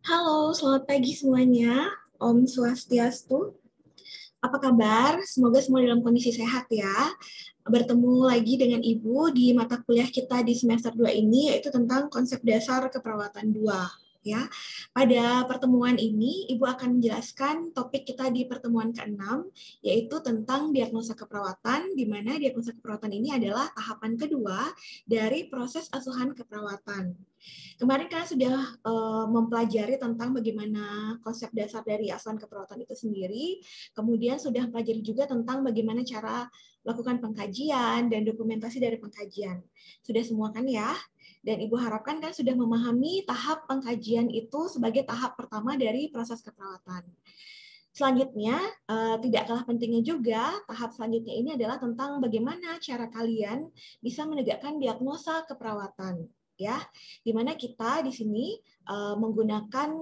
Halo, selamat pagi semuanya. Om Swastiastu. Apa kabar? Semoga semua dalam kondisi sehat ya. Bertemu lagi dengan Ibu di mata kuliah kita di semester 2 ini, yaitu tentang konsep dasar keperawatan 2. Ya, pada pertemuan ini Ibu akan menjelaskan topik kita di pertemuan ke-6, yaitu tentang diagnosa keperawatan, di mana diagnosa keperawatan ini adalah tahapan kedua dari proses asuhan keperawatan. Kemarin kalian sudah mempelajari tentang bagaimana konsep dasar dari asuhan keperawatan itu sendiri, kemudian sudah mempelajari juga tentang bagaimana cara melakukan pengkajian dan dokumentasi dari pengkajian. Sudah semua kan ya? Dan Ibu harapkan kan sudah memahami tahap pengkajian itu sebagai tahap pertama dari proses keperawatan. Selanjutnya, tidak kalah pentingnya juga, tahap selanjutnya ini adalah tentang bagaimana cara kalian bisa menegakkan diagnosa keperawatan, ya, di mana kita di sini menggunakan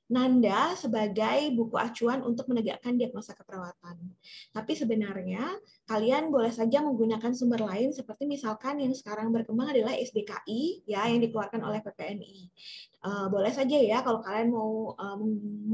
Nanda sebagai buku acuan untuk menegakkan diagnosa keperawatan. Tapi sebenarnya kalian boleh saja menggunakan sumber lain seperti misalkan yang sekarang berkembang adalah SDKI ya yang dikeluarkan oleh PPNI. Boleh saja ya kalau kalian mau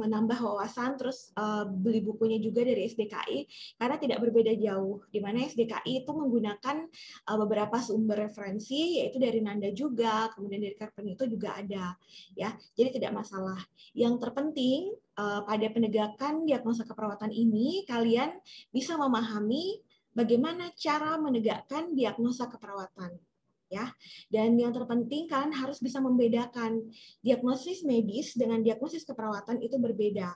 menambah wawasan terus beli bukunya juga dari SDKI karena tidak berbeda jauh di mana SDKI itu menggunakan beberapa sumber referensi yaitu dari Nanda juga kemudian dari Karpen itu juga ada ya jadi tidak masalah yang terpenting pada penegakan diagnosa keperawatan ini kalian bisa memahami bagaimana cara menegakkan diagnosa keperawatan ya. Dan yang terpenting kalian harus bisa membedakan diagnosis medis dengan diagnosis keperawatan itu berbeda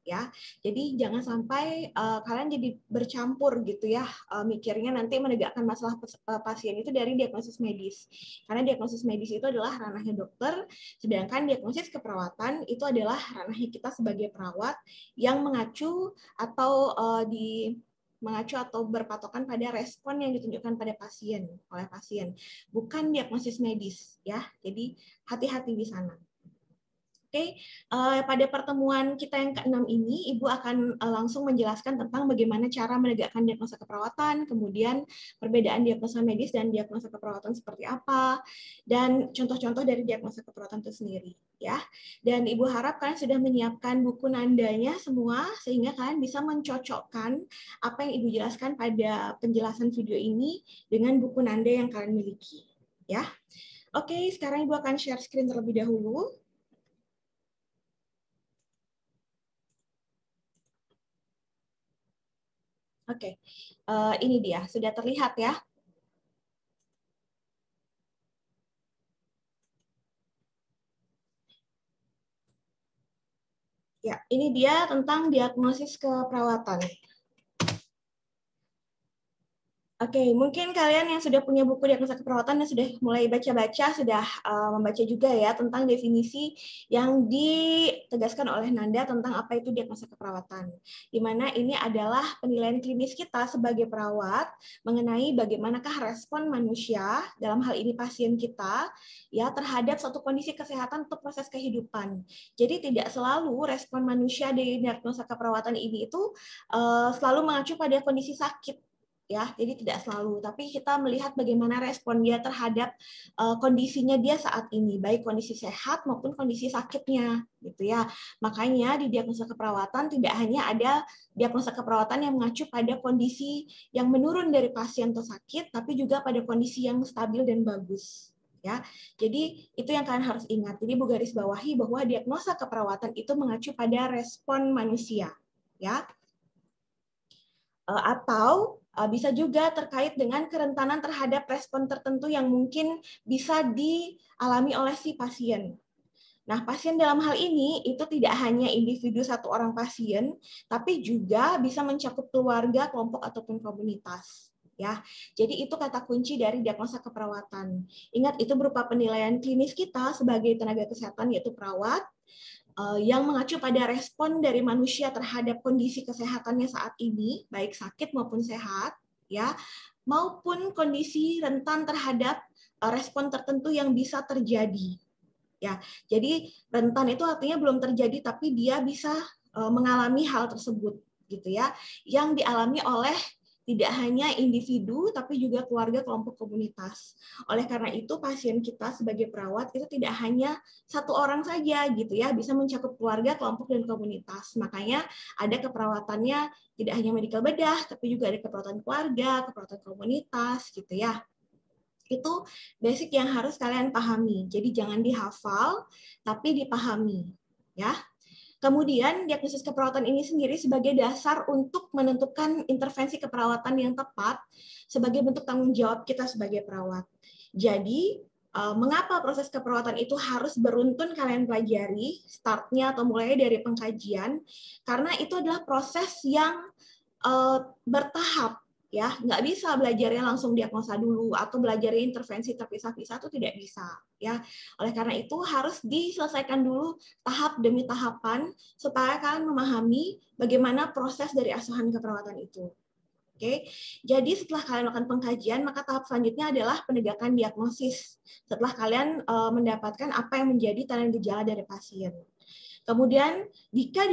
ya. Jadi jangan sampai kalian jadi bercampur gitu ya mikirnya nanti menegakkan masalah pasien itu dari diagnosis medis. Karena diagnosis medis itu adalah ranahnya dokter, sedangkan diagnosis keperawatan itu adalah ranahnya kita sebagai perawat yang mengacu atau mengacu atau berpatokan pada respon yang ditunjukkan pada pasien oleh pasien, bukan diagnosis medis ya. Jadi hati-hati di sana. Oke, pada pertemuan kita yang ke-6 ini, Ibu akan langsung menjelaskan tentang bagaimana cara menegakkan diagnosa keperawatan, kemudian perbedaan diagnosa medis dan diagnosa keperawatan seperti apa, dan contoh-contoh dari diagnosa keperawatan itu sendiri. Ya, dan Ibu harap kalian sudah menyiapkan buku nandanya semua, sehingga kalian bisa mencocokkan apa yang Ibu jelaskan pada penjelasan video ini dengan buku nanda yang kalian miliki. Ya, oke, sekarang Ibu akan share screen terlebih dahulu. Oke, ini dia, sudah terlihat ya. Ya, ini dia tentang diagnosis keperawatan. Oke, mungkin kalian yang sudah punya buku diagnosa keperawatan dan sudah mulai baca-baca, sudah membaca juga ya tentang definisi yang ditegaskan oleh Nanda tentang apa itu diagnosa keperawatan. Di mana ini adalah penilaian klinis kita sebagai perawat mengenai bagaimanakah respon manusia, dalam hal ini pasien kita, ya terhadap suatu kondisi kesehatan atau proses kehidupan. Jadi tidak selalu respon manusia di diagnosa keperawatan ini itu selalu mengacu pada kondisi sakit ya, jadi tidak selalu, tapi kita melihat bagaimana respon dia terhadap kondisinya dia saat ini, baik kondisi sehat maupun kondisi sakitnya, gitu ya. Makanya di diagnosa keperawatan tidak hanya ada diagnosa keperawatan yang mengacu pada kondisi yang menurun dari pasien atau sakit, tapi juga pada kondisi yang stabil dan bagus. Ya, jadi itu yang kalian harus ingat. Jadi Bu garis bawahi bahwa diagnosa keperawatan itu mengacu pada respon manusia, ya. Atau bisa juga terkait dengan kerentanan terhadap respon tertentu yang mungkin bisa dialami oleh si pasien. Nah, pasien dalam hal ini itu tidak hanya individu satu orang pasien, tapi juga bisa mencakup keluarga, kelompok ataupun komunitas. Ya, jadi itu kata kunci dari diagnosa keperawatan. Ingat itu berupa penilaian klinis kita sebagai tenaga kesehatan yaitu perawat, yang mengacu pada respon dari manusia terhadap kondisi kesehatannya saat ini, baik sakit maupun sehat, ya, maupun kondisi rentan terhadap respon tertentu yang bisa terjadi. Ya, jadi rentan itu artinya belum terjadi, tapi dia bisa mengalami hal tersebut, gitu ya, yang dialami oleh tidak hanya individu, tapi juga keluarga, kelompok, komunitas. Oleh karena itu, pasien kita sebagai perawat itu tidak hanya satu orang saja, gitu ya, bisa mencakup keluarga, kelompok, dan komunitas. Makanya ada keperawatannya tidak hanya medikal bedah, tapi juga ada keperawatan keluarga, keperawatan komunitas, gitu ya. Itu basic yang harus kalian pahami. Jadi jangan dihafal, tapi dipahami, ya. Kemudian, diagnosis keperawatan ini sendiri sebagai dasar untuk menentukan intervensi keperawatan yang tepat sebagai bentuk tanggung jawab kita sebagai perawat. Jadi, mengapa proses keperawatan itu harus beruntun kalian pelajari, startnya atau mulai dari pengkajian, karena itu adalah proses yang bertahap, ya, nggak bisa belajarnya langsung diagnosa dulu atau belajarnya intervensi terpisah-pisah itu tidak bisa, ya. Oleh karena itu harus diselesaikan dulu tahap demi tahapan supaya kalian memahami bagaimana proses dari asuhan keperawatan itu. Oke, jadi setelah kalian melakukan pengkajian, maka tahap selanjutnya adalah penegakan diagnosis. Setelah kalian mendapatkan apa yang menjadi tanda gejala dari pasien. Kemudian, jika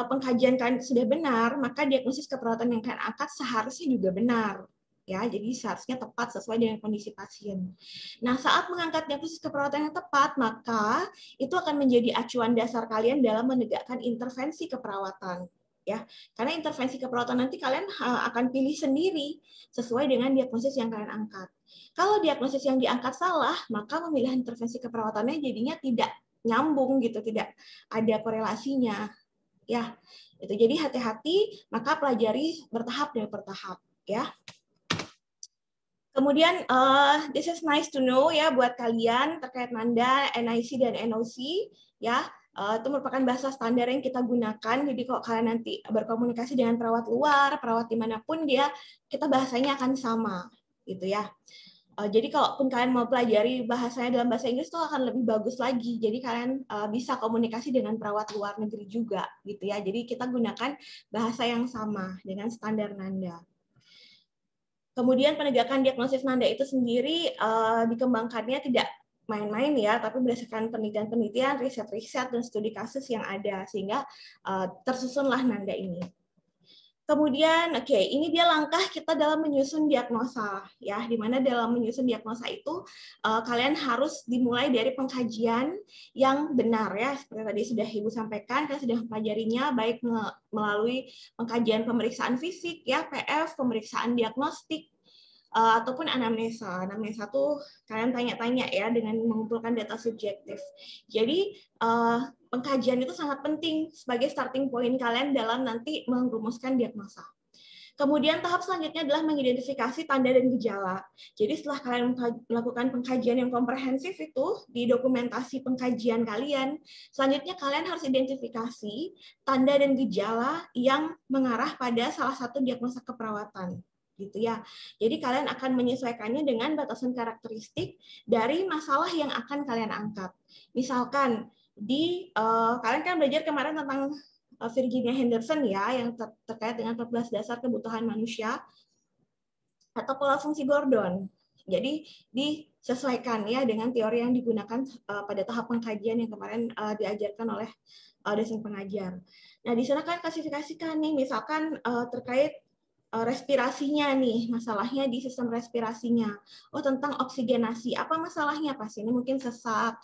pengkajian kalian sudah benar, maka diagnosis keperawatan yang kalian angkat seharusnya juga benar. Ya, jadi seharusnya tepat sesuai dengan kondisi pasien. Nah, saat mengangkat diagnosis keperawatan yang tepat, maka itu akan menjadi acuan dasar kalian dalam menegakkan intervensi keperawatan. Ya, karena intervensi keperawatan nanti kalian akan pilih sendiri sesuai dengan diagnosis yang kalian angkat. Kalau diagnosis yang diangkat salah, maka pemilihan intervensi keperawatannya jadinya tidak nyambung gitu, tidak ada korelasinya, ya. Itu jadi hati-hati, maka pelajari bertahap demi bertahap, ya. Kemudian this is nice to know ya buat kalian terkait Nanda, NIC dan NOC, ya. Itu merupakan bahasa standar yang kita gunakan. Jadi kalau kalian nanti berkomunikasi dengan perawat luar, perawat dimanapun dia, kita bahasanya akan sama, gitu ya. Jadi kalaupun kalian mau pelajari bahasanya dalam bahasa Inggris itu akan lebih bagus lagi. Jadi kalian bisa komunikasi dengan perawat luar negeri juga, gitu ya. Jadi kita gunakan bahasa yang sama dengan standar Nanda. Kemudian penegakan diagnosis Nanda itu sendiri dikembangkannya tidak main-main ya, tapi berdasarkan penelitian-penelitian, riset-riset dan studi kasus yang ada sehingga tersusunlah Nanda ini. Kemudian, oke, ini dia langkah kita dalam menyusun diagnosa, ya. Di mana dalam menyusun diagnosa itu kalian harus dimulai dari pengkajian yang benar, ya. Seperti tadi sudah Ibu sampaikan, kalian sudah mempelajarinya baik melalui pengkajian pemeriksaan fisik, ya, PF, pemeriksaan diagnostik, ataupun anamnesa. Anamnesa tuh kalian tanya-tanya ya dengan mengumpulkan data subjektif. Jadi pengkajian itu sangat penting sebagai starting point kalian dalam nanti merumuskan diagnosa. Kemudian tahap selanjutnya adalah mengidentifikasi tanda dan gejala. Jadi setelah kalian melakukan pengkajian yang komprehensif itu di dokumentasi pengkajian kalian, selanjutnya kalian harus identifikasi tanda dan gejala yang mengarah pada salah satu diagnosa keperawatan. Gitu ya. Jadi kalian akan menyesuaikannya dengan batasan karakteristik dari masalah yang akan kalian angkat. Misalkan kalian kan belajar kemarin tentang Virginia Henderson ya yang terkait dengan 14 dasar kebutuhan manusia atau pola fungsi Gordon. Jadi disesuaikan ya dengan teori yang digunakan pada tahap pengkajian yang kemarin diajarkan oleh dosen pengajar. Nah, di sana kan klasifikasikan nih misalkan terkait respirasinya nih, masalahnya di sistem respirasinya. Oh, tentang oksigenasi. Apa masalahnya pasien ini mungkin sesak,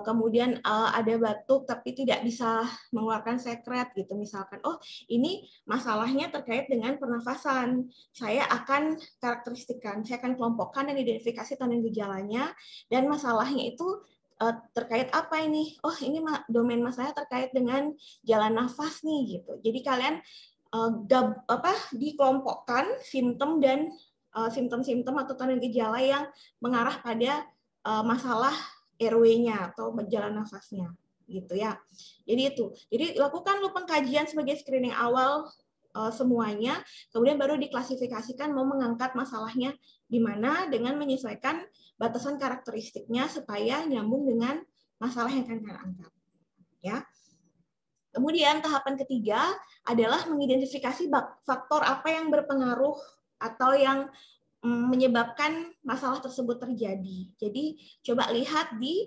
kemudian ada batuk tapi tidak bisa mengeluarkan sekret gitu misalkan. Oh, ini masalahnya terkait dengan pernafasan. Saya akan karakteristikkan, saya akan kelompokkan dan identifikasi tanda gejalanya dan masalahnya itu terkait apa ini? Oh, ini domain masalahnya terkait dengan jalan nafas nih gitu. Jadi kalian dikelompokkan simptom dan simptom-simptom atau tanda gejala yang mengarah pada masalah airway-nya atau jalan nafasnya gitu ya. Jadi itu. Jadi lakukan lu pengkajian sebagai screening awal semuanya, kemudian baru diklasifikasikan mau mengangkat masalahnya di mana dengan menyesuaikan batasan karakteristiknya supaya nyambung dengan masalah yang akan kalian angkat. Ya. Kemudian tahapan ketiga adalah mengidentifikasi faktor apa yang berpengaruh atau yang menyebabkan masalah tersebut terjadi. Jadi coba lihat di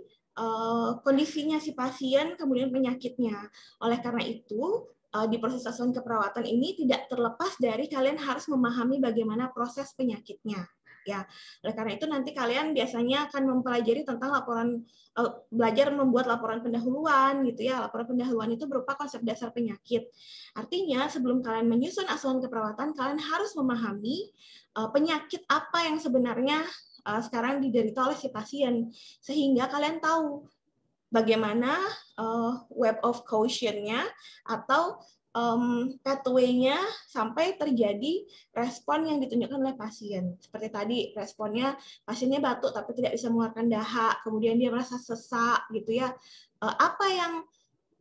kondisinya si pasien, kemudian penyakitnya. Oleh karena itu, di proses asuhan keperawatan ini tidak terlepas dari kalian harus memahami bagaimana proses penyakitnya. Ya, oleh karena itu nanti kalian biasanya akan mempelajari tentang belajar membuat laporan pendahuluan gitu ya. Laporan pendahuluan itu berupa konsep dasar penyakit. Artinya sebelum kalian menyusun asuhan keperawatan, kalian harus memahami penyakit apa yang sebenarnya sekarang diderita oleh si pasien, sehingga kalian tahu bagaimana web of caution-nya atau pathway-nya sampai terjadi respon yang ditunjukkan oleh pasien. Seperti tadi, responnya pasiennya batuk tapi tidak bisa mengeluarkan dahak, kemudian dia merasa sesak gitu ya. Apa yang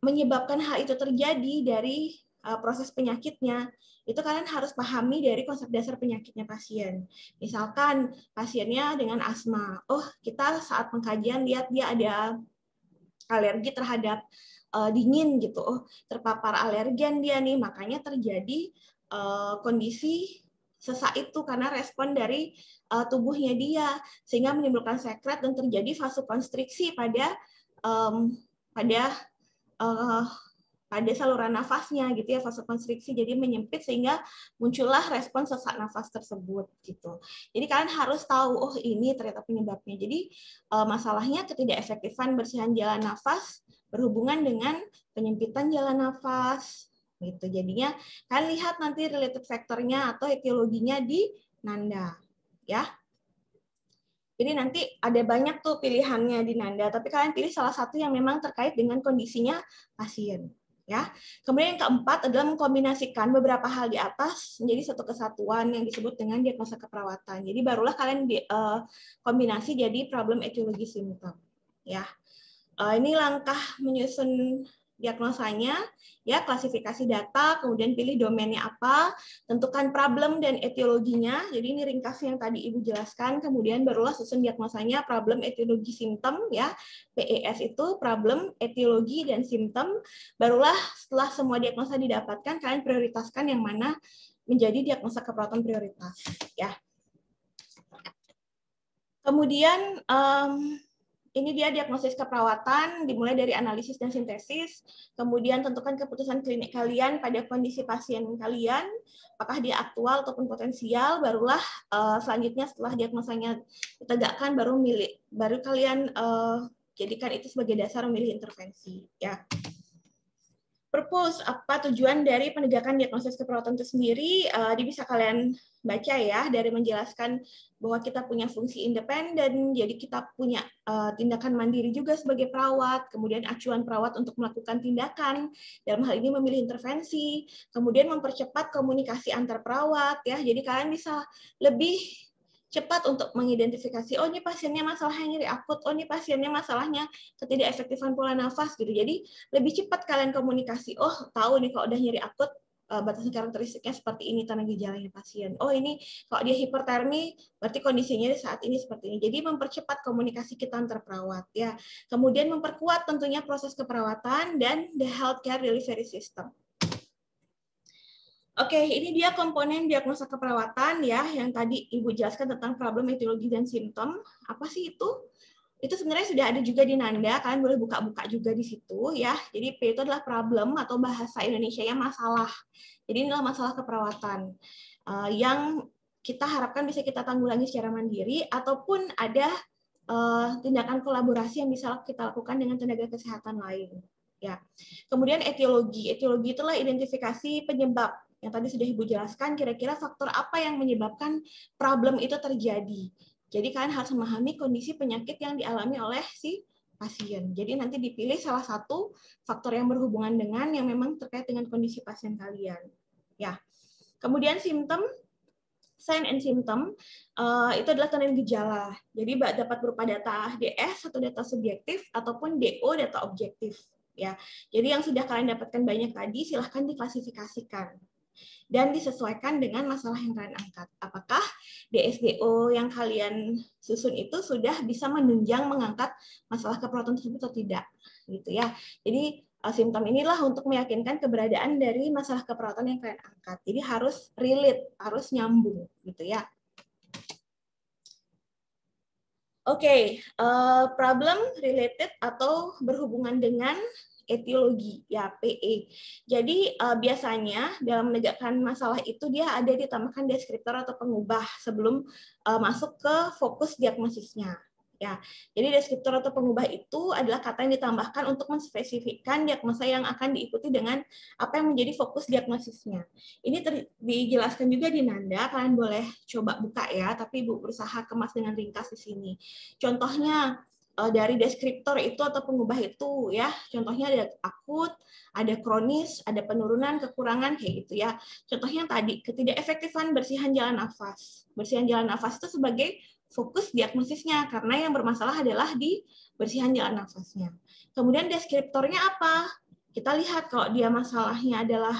menyebabkan hal itu terjadi dari proses penyakitnya, itu kalian harus pahami dari konsep dasar penyakitnya pasien. Misalkan pasiennya dengan asma, oh kita saat pengkajian lihat dia ada alergi terhadap dingin gitu, oh terpapar alergen dia nih, makanya terjadi kondisi sesak itu karena respon dari tubuhnya dia, sehingga menimbulkan sekret dan terjadi vasokonstriksi pada pada saluran nafasnya gitu ya, vasokonstriksi jadi menyempit sehingga muncullah respon sesak nafas tersebut gitu. Jadi kalian harus tahu oh ini ternyata penyebabnya. Jadi masalahnya ketidakefektifan bersihan jalan nafas berhubungan dengan penyempitan jalan nafas gitu. Jadinya kalian lihat nanti related factor-nya atau etiologinya di Nanda ya. Jadi nanti ada banyak tuh pilihannya di Nanda, tapi kalian pilih salah satu yang memang terkait dengan kondisinya pasien. Ya. Kemudian yang keempat adalah mengkombinasikan beberapa hal di atas menjadi satu kesatuan yang disebut dengan diagnosa keperawatan. Jadi barulah kalian kombinasi jadi problem etiologi simptom. Ya. Ini langkah menyusun diagnosanya, ya klasifikasi data, kemudian pilih domainnya apa, tentukan problem dan etiologinya. Jadi ini ringkas yang tadi Ibu jelaskan, kemudian barulah susun diagnosanya problem etiologi simptom ya. PES itu problem, etiologi dan simptom. Barulah setelah semua diagnosa didapatkan, kalian prioritaskan yang mana menjadi diagnosa keperawatan prioritas ya. Kemudian ini dia diagnosis keperawatan, dimulai dari analisis dan sintesis, kemudian tentukan keputusan klinik kalian pada kondisi pasien kalian, apakah dia aktual ataupun potensial, barulah selanjutnya setelah diagnosanya ditegakkan, baru kalian jadikan itu sebagai dasar memilih intervensi. Ya. Purpose, apa tujuan dari penegakan diagnosis keperawatan itu sendiri, bisa kalian baca ya, dari menjelaskan bahwa kita punya fungsi independen, jadi kita punya tindakan mandiri juga sebagai perawat, kemudian acuan perawat untuk melakukan tindakan, dalam hal ini memilih intervensi, kemudian mempercepat komunikasi antar perawat, ya, jadi kalian bisa lebih cepat untuk mengidentifikasi, oh ini pasiennya masalahnya nyeri akut, oh ini pasiennya masalahnya ketidakefektifan pola nafas gitu. Jadi lebih cepat kalian komunikasi, oh tahu nih kalau udah nyeri akut, batasan karakteristiknya seperti ini tanda gejalanya pasien. Oh ini kalau dia hipertermi, berarti kondisinya saat ini seperti ini. Jadi mempercepat komunikasi kita antar perawat ya. Kemudian memperkuat tentunya proses keperawatan dan the healthcare delivery system. Oke, ini dia komponen diagnosa keperawatan ya, yang tadi Ibu jelaskan tentang problem, etiologi, dan simptom. Apa sih itu? Itu sebenarnya sudah ada juga di Nanda, kalian boleh buka-buka juga di situ ya. Jadi P itu adalah problem atau bahasa Indonesianya masalah. Jadi inilah masalah keperawatan yang kita harapkan bisa kita tanggulangi secara mandiri ataupun ada tindakan kolaborasi yang bisa kita lakukan dengan tenaga kesehatan lain. Ya. Kemudian etiologi. Etiologi itulah identifikasi penyebab. Yang tadi sudah Ibu jelaskan, kira-kira faktor apa yang menyebabkan problem itu terjadi. Jadi kalian harus memahami kondisi penyakit yang dialami oleh si pasien. Jadi nanti dipilih salah satu faktor yang berhubungan dengan yang memang terkait dengan kondisi pasien kalian. Ya. Kemudian simptom, sign and symptom itu adalah tanda gejala. Jadi dapat berupa data DS atau data subjektif ataupun DO data objektif. Ya. Jadi yang sudah kalian dapatkan banyak tadi silahkan diklasifikasikan dan disesuaikan dengan masalah yang kalian angkat. Apakah DSDO yang kalian susun itu sudah bisa menunjang mengangkat masalah keperawatan tersebut atau tidak, gitu ya. Jadi simptom inilah untuk meyakinkan keberadaan dari masalah keperawatan yang kalian angkat. Jadi harus relate, harus nyambung, gitu ya. Oke, problem related atau berhubungan dengan etiologi, ya PE. Jadi biasanya dalam menegakkan masalah itu dia ada ditambahkan deskriptor atau pengubah sebelum masuk ke fokus diagnosisnya. Ya, jadi deskriptor atau pengubah itu adalah kata yang ditambahkan untuk menspesifikkan diagnosa yang akan diikuti dengan apa yang menjadi fokus diagnosisnya. Ini dijelaskan juga di Nanda, kalian boleh coba buka ya, tapi Ibu berusaha kemas dengan ringkas di sini. Contohnya dari deskriptor itu atau pengubah itu ya, contohnya ada akut, ada kronis, ada penurunan, kekurangan kayak gitu ya. Contohnya tadi ketidakefektifan bersihan jalan nafas. Bersihan jalan nafas itu sebagai fokus diagnosisnya karena yang bermasalah adalah di bersihan jalan nafasnya. Kemudian deskriptornya apa? Kita lihat kalau dia masalahnya adalah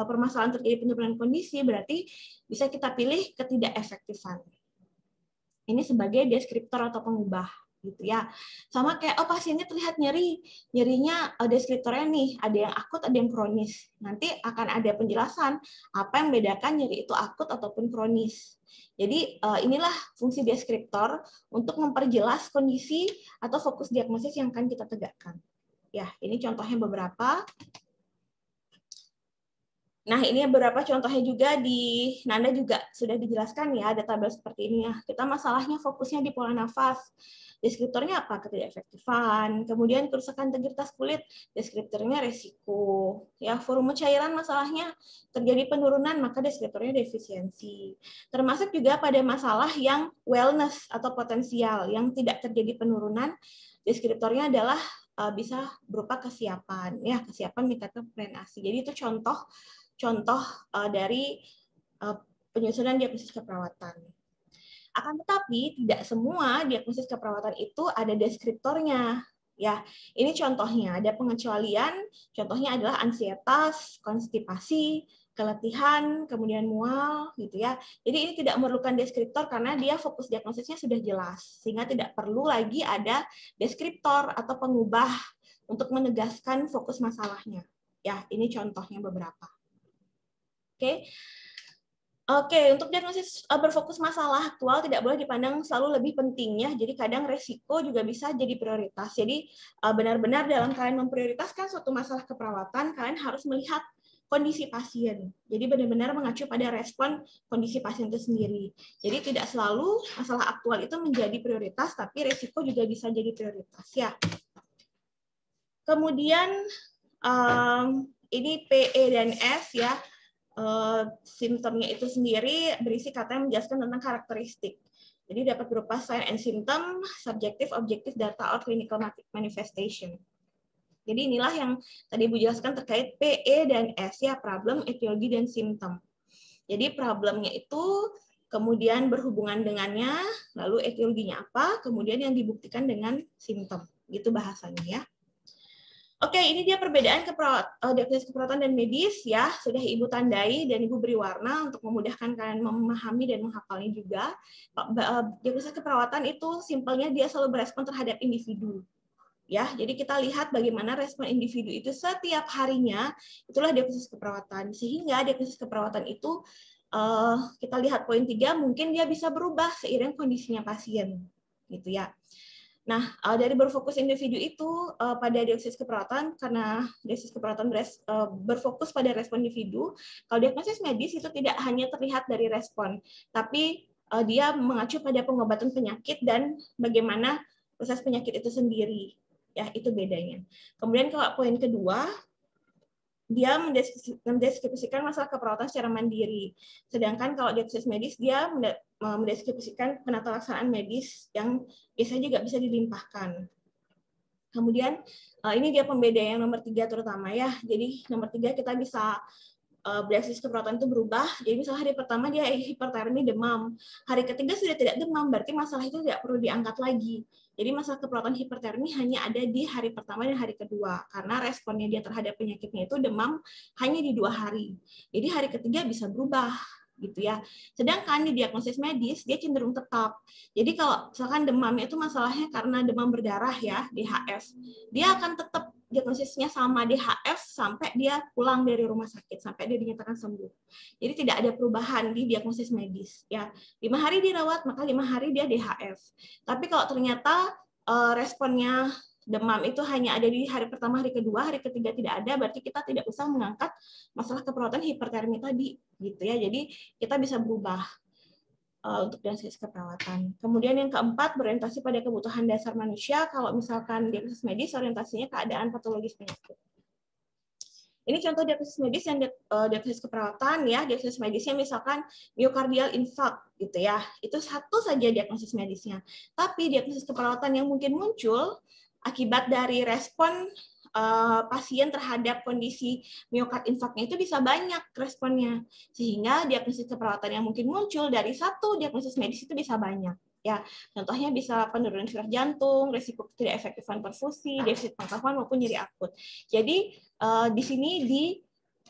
permasalahan terjadi penurunan kondisi, berarti bisa kita pilih ketidakefektifan. Ini sebagai deskriptor atau pengubah gitu ya. Sama kayak pasiennya terlihat nyeri. Nyerinya deskriptornya nih, ada yang akut, ada yang kronis. Nanti akan ada penjelasan apa yang membedakan nyeri itu akut ataupun kronis. Jadi inilah fungsi deskriptor untuk memperjelas kondisi atau fokus diagnosis yang akan kita tegakkan. Ya, ini contohnya beberapa. Nah, ini beberapa contohnya juga di Nanda juga sudah dijelaskan ya, ada tabel seperti ini ya. Kita masalahnya fokusnya di pola nafas. Deskriptornya apa? Ketidakefektifan. Kemudian kerusakan integritas kulit, deskriptornya resiko. Ya, volume cairan masalahnya terjadi penurunan, maka deskriptornya defisiensi. Termasuk juga pada masalah yang wellness atau potensial, yang tidak terjadi penurunan, deskriptornya adalah bisa berupa kesiapan. Ya, kesiapan meningkatkan frenasi. Jadi itu contoh dari penyusunan diagnosis keperawatan. Akan tetapi tidak semua diagnosis keperawatan itu ada deskriptornya. Ya, ini contohnya ada pengecualian. Contohnya adalah ansietas, konstipasi, keletihan, kemudian mual, gitu ya. Jadi ini tidak memerlukan deskriptor karena dia fokus diagnosisnya sudah jelas, sehingga tidak perlu lagi ada deskriptor atau pengubah untuk menegaskan fokus masalahnya. Ya, ini contohnya beberapa. Oke. Oke, untuk diagnosis berfokus masalah aktual tidak boleh dipandang selalu lebih pentingnya. Jadi kadang resiko juga bisa jadi prioritas. Jadi benar-benar dalam kalian memprioritaskan suatu masalah keperawatan, kalian harus melihat kondisi pasien. Jadi benar-benar mengacu pada respon kondisi pasien itu sendiri. Jadi tidak selalu masalah aktual itu menjadi prioritas, tapi resiko juga bisa jadi prioritas ya. Kemudian ini PE dan S ya. Simptomnya itu sendiri berisi kata yang menjelaskan tentang karakteristik. Jadi dapat berupa sign and symptom, subjective, objective data, or clinical manifestation. Jadi inilah yang tadi Ibu jelaskan terkait PE dan S ya, problem, etiologi, dan simptom. Jadi problemnya itu kemudian berhubungan dengannya, lalu etiologinya apa, kemudian yang dibuktikan dengan simptom. Gitu bahasanya ya. Oke, ini dia perbedaan diagnosis keperawatan dan medis ya, sudah Ibu tandai dan Ibu beri warna untuk memudahkan kalian memahami dan menghafalnya juga. Diagnosis keperawatan itu simpelnya dia selalu berespon terhadap individu. Ya, jadi kita lihat bagaimana respon individu itu setiap harinya, itulah diagnosis keperawatan. Sehingga diagnosis keperawatan itu kita lihat poin 3, mungkin dia bisa berubah seiring kondisinya pasien, gitu ya. Nah, dari berfokus individu itu pada diagnosis keperawatan, karena diagnosis keperawatan berfokus pada respon individu, kalau diagnosis medis itu tidak hanya terlihat dari respon, tapi dia mengacu pada pengobatan penyakit dan bagaimana proses penyakit itu sendiri. Ya, itu bedanya. Kemudian kalau poin kedua, dia mendeskripsikan masalah keperawatan secara mandiri. Sedangkan kalau diagnosis medis, dia mendeskripsikan penata laksanaan medis yang biasanya juga bisa dilimpahkan. Kemudian ini dia pembeda yang nomor 3 terutama ya. Jadi nomor 3 kita bisa diagnosis keperawatan itu berubah. Jadi misalnya hari pertama dia hipertermi, demam. Hari ketiga sudah tidak demam, berarti masalah itu tidak perlu diangkat lagi. Jadi masalah keperawatan hipertermi hanya ada di hari pertama dan hari kedua, karena responnya dia terhadap penyakitnya itu demam hanya di 2 hari. Jadi hari ketiga bisa berubah, gitu ya. Sedangkan di diagnosis medis dia cenderung tetap. Jadi kalau misalkan demamnya itu masalahnya karena demam berdarah ya, DHF, dia akan tetap diagnosisnya sama DHF sampai dia pulang dari rumah sakit, sampai dia dinyatakan sembuh. Jadi tidak ada perubahan di diagnosis medis ya. 5 hari dirawat, maka 5 hari dia DHF. Tapi kalau ternyata responnya demam itu hanya ada di hari pertama, hari kedua, hari ketiga tidak ada, berarti kita tidak usah mengangkat masalah keperawatan hipertermi tadi, gitu ya. Jadi kita bisa berubah untuk diagnosis keperawatan. Kemudian yang keempat, berorientasi pada kebutuhan dasar manusia. Kalau misalkan diagnosis medis, orientasinya keadaan patologis penyakit. Ini contoh diagnosis medis yang diagnosis keperawatan ya. Diagnosis medisnya misalkan myocardial infarct gitu ya. Itu satu saja diagnosis medisnya. Tapi diagnosis keperawatan yang mungkin muncul akibat dari respon pasien terhadap kondisi miokard infarktnya itu bisa banyak responnya. Sehingga diagnosis keperawatan yang mungkin muncul dari satu diagnosis medis itu bisa banyak. Ya, contohnya bisa penurunan detak jantung, risiko tidak efektifan perfusi, defisit pengetahuan maupun nyeri akut. Jadi di sini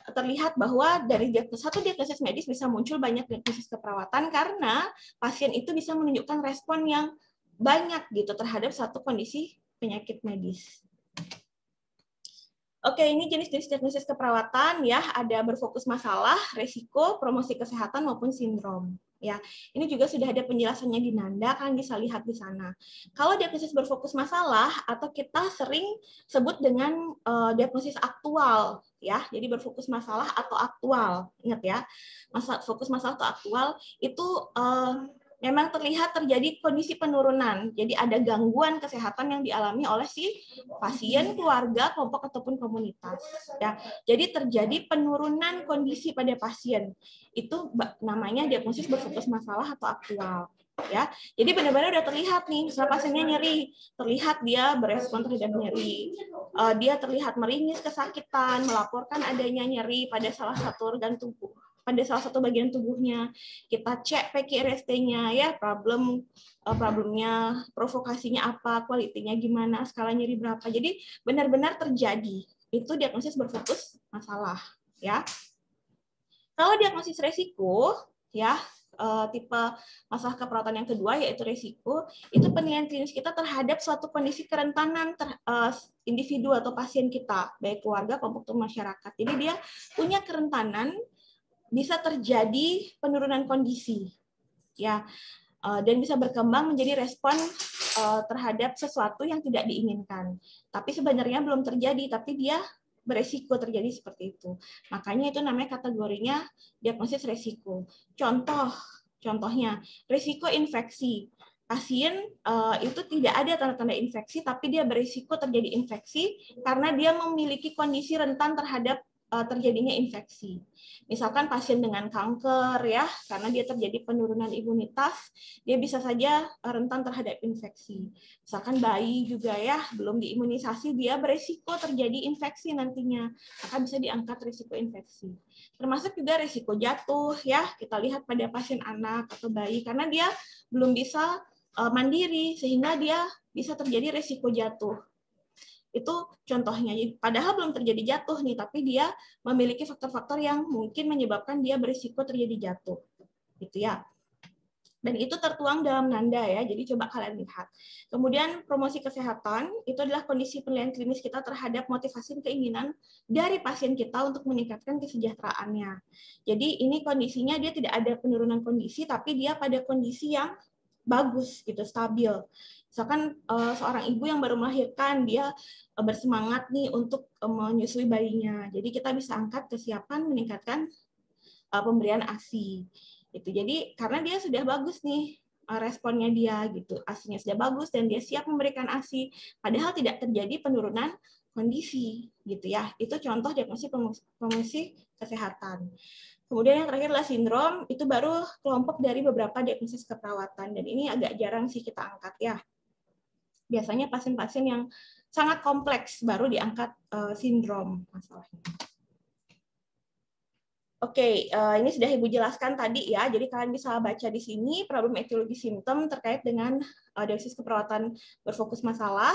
terlihat bahwa dari satu diagnosis medis bisa muncul banyak diagnosis keperawatan karena pasien itu bisa menunjukkan respon yang banyak gitu terhadap satu kondisi penyakit medis. Oke, ini jenis-jenis diagnosis keperawatan ya, ada berfokus masalah, resiko, promosi kesehatan maupun sindrom. Ya, ini juga sudah ada penjelasannya di Nanda, kalian bisa lihat di sana. Kalau diagnosis berfokus masalah atau kita sering sebut dengan diagnosis aktual, ya. Jadi berfokus masalah atau aktual, ingat ya. Fokus masalah atau aktual itu memang terlihat terjadi kondisi penurunan. Jadi ada gangguan kesehatan yang dialami oleh si pasien, keluarga, kelompok ataupun komunitas. Ya, jadi terjadi penurunan kondisi pada pasien. Itu namanya diagnosis berfokus masalah atau aktual. Ya, jadi benar-benar udah terlihat nih, misalnya pasiennya nyeri, terlihat dia berespon terhadap nyeri, dia terlihat meringis, kesakitan, melaporkan adanya nyeri pada salah satu organ tubuh, pada salah satu bagian tubuhnya. Kita cek PQRST-nya ya, problemnya, provokasinya apa, kualitinya gimana, skala nyeri berapa. Jadi benar-benar terjadi. Itu diagnosis berfokus masalah ya. Kalau diagnosis resiko ya, tipe masalah keperawatan yang kedua yaitu resiko, itu penilaian klinis kita terhadap suatu kondisi kerentanan individu atau pasien kita, baik keluarga, kelompok atau masyarakat. Jadi dia punya kerentanan bisa terjadi penurunan kondisi ya, dan bisa berkembang menjadi respon terhadap sesuatu yang tidak diinginkan. Tapi sebenarnya belum terjadi, tapi dia beresiko terjadi seperti itu. Makanya itu namanya kategorinya diagnosis resiko. Contohnya risiko infeksi. Pasien itu tidak ada tanda-tanda infeksi, tapi dia berisiko terjadi infeksi karena dia memiliki kondisi rentan terhadap terjadinya infeksi. Misalkan pasien dengan kanker ya, karena dia terjadi penurunan imunitas, dia bisa saja rentan terhadap infeksi. Misalkan bayi juga ya, belum diimunisasi, dia beresiko terjadi infeksi nantinya, maka bisa diangkat risiko infeksi. Termasuk juga risiko jatuh ya, kita lihat pada pasien anak atau bayi, karena dia belum bisa mandiri, sehingga dia bisa terjadi risiko jatuh. Itu contohnya. Padahal belum terjadi jatuh nih, tapi dia memiliki faktor-faktor yang mungkin menyebabkan dia berisiko terjadi jatuh. Gitu ya. Dan itu tertuang dalam Nanda ya, jadi coba kalian lihat. Kemudian promosi kesehatan, itu adalah kondisi penilaian klinis kita terhadap motivasi dan keinginan dari pasien kita untuk meningkatkan kesejahteraannya. Jadi ini kondisinya dia tidak ada penurunan kondisi, tapi dia pada kondisi yang bagus, gitu, stabil. Misalkan seorang ibu yang baru melahirkan, dia bersemangat nih untuk menyusui bayinya. Jadi kita bisa angkat kesiapan meningkatkan pemberian ASI. Gitu. Jadi karena dia sudah bagus nih responnya dia gitu, ASI-nya sudah bagus dan dia siap memberikan ASI, padahal tidak terjadi penurunan kondisi gitu ya. Itu contoh diagnosis promosi kesehatan. Kemudian yang terakhir adalah sindrom, itu baru kelompok dari beberapa diagnosis keperawatan dan ini agak jarang sih kita angkat ya. Biasanya pasien-pasien yang sangat kompleks baru diangkat sindrom masalahnya. Oke, ini sudah Ibu jelaskan tadi ya, jadi kalian bisa baca di sini problem etiologi simptom terkait dengan diagnosis keperawatan berfokus masalah.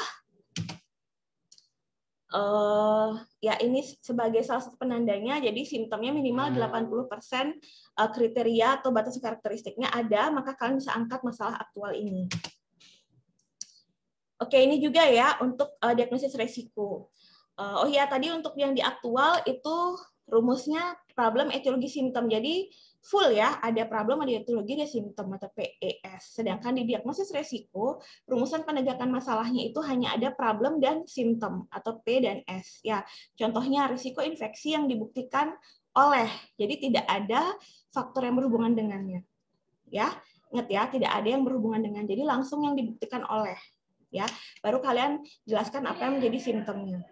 Ya ini sebagai salah satu penandanya, jadi simptomnya minimal 80% kriteria atau batas karakteristiknya ada, maka kalian bisa angkat masalah aktual ini. Oke, ini juga ya untuk diagnosis resiko. Oh ya, tadi untuk yang di aktual itu rumusnya problem, etiologi, simptom. Jadi full ya, ada problem, ada etiologi, ada simptom atau PES. Sedangkan di diagnosis resiko, rumusan penegakan masalahnya itu hanya ada problem dan simptom atau P dan S. Ya, contohnya risiko infeksi yang dibuktikan oleh. Jadi tidak ada faktor yang berhubungan dengannya. Ya, ingat ya, tidak ada yang berhubungan dengan. Jadi langsung yang dibuktikan oleh. Ya, baru kalian jelaskan apa yang menjadi simptomnya.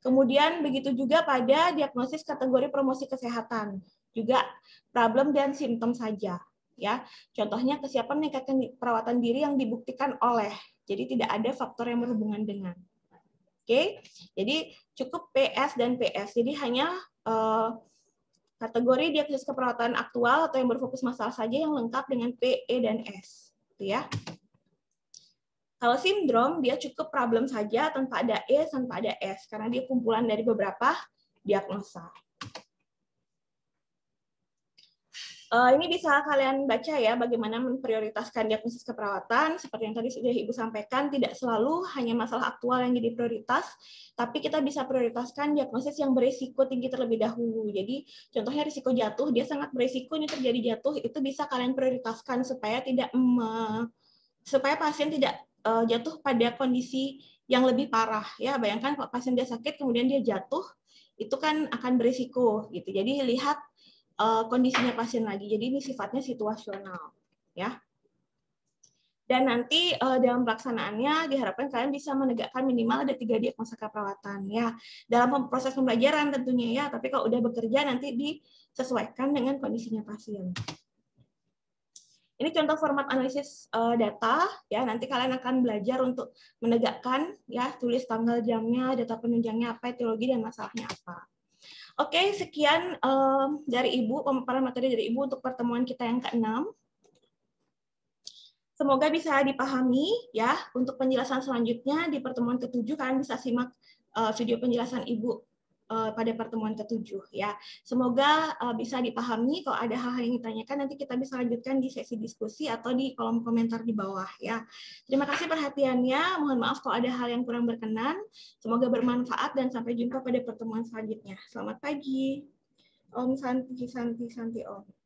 Kemudian begitu juga pada diagnosis kategori promosi kesehatan, juga problem dan simptom saja. Ya, contohnya kesiapan meningkatkan perawatan diri yang dibuktikan oleh. Jadi tidak ada faktor yang berhubungan dengan. Oke, jadi cukup PS dan PS. Jadi hanya kategori diagnosis keperawatan aktual atau yang berfokus masalah saja yang lengkap dengan P, E, dan S. Gitu ya. Kalau sindrom, dia cukup problem saja tanpa ada E, tanpa ada S, karena dia kumpulan dari beberapa diagnosa. Ini bisa kalian baca ya, bagaimana memprioritaskan diagnosis keperawatan. Seperti yang tadi sudah Ibu sampaikan, tidak selalu hanya masalah aktual yang jadi prioritas, tapi kita bisa prioritaskan diagnosis yang berisiko tinggi terlebih dahulu. Jadi, contohnya risiko jatuh, dia sangat berisiko ini terjadi jatuh, itu bisa kalian prioritaskan supaya pasien tidak jatuh pada kondisi yang lebih parah ya. Bayangkan kalau pasien dia sakit kemudian dia jatuh, itu kan akan berisiko gitu. Jadi lihat kondisinya pasien lagi. Jadi ini sifatnya situasional ya. Dan nanti dalam pelaksanaannya diharapkan kalian bisa menegakkan minimal ada 3 diagnosa keperawatan ya. Dalam proses pembelajaran tentunya ya, tapi kalau udah bekerja nanti disesuaikan dengan kondisinya pasien. Ini contoh format analisis data ya. Nanti kalian akan belajar untuk menegakkan ya, tulis tanggal jamnya, data penunjangnya apa, etiologi dan masalahnya apa. Oke, sekian dari Ibu, pemaparan materi dari Ibu untuk pertemuan kita yang ke-6. Semoga bisa dipahami ya. Untuk penjelasan selanjutnya di pertemuan ke-7 kalian bisa simak video penjelasan Ibu pada pertemuan ke-7 ya. Semoga bisa dipahami. Kalau ada hal-hal yang ditanyakan nanti kita bisa lanjutkan di sesi diskusi atau di kolom komentar di bawah ya. Terima kasih perhatiannya. Mohon maaf kalau ada hal yang kurang berkenan. Semoga bermanfaat dan sampai jumpa pada pertemuan selanjutnya. Selamat pagi. Om Santi Santi Santi Om.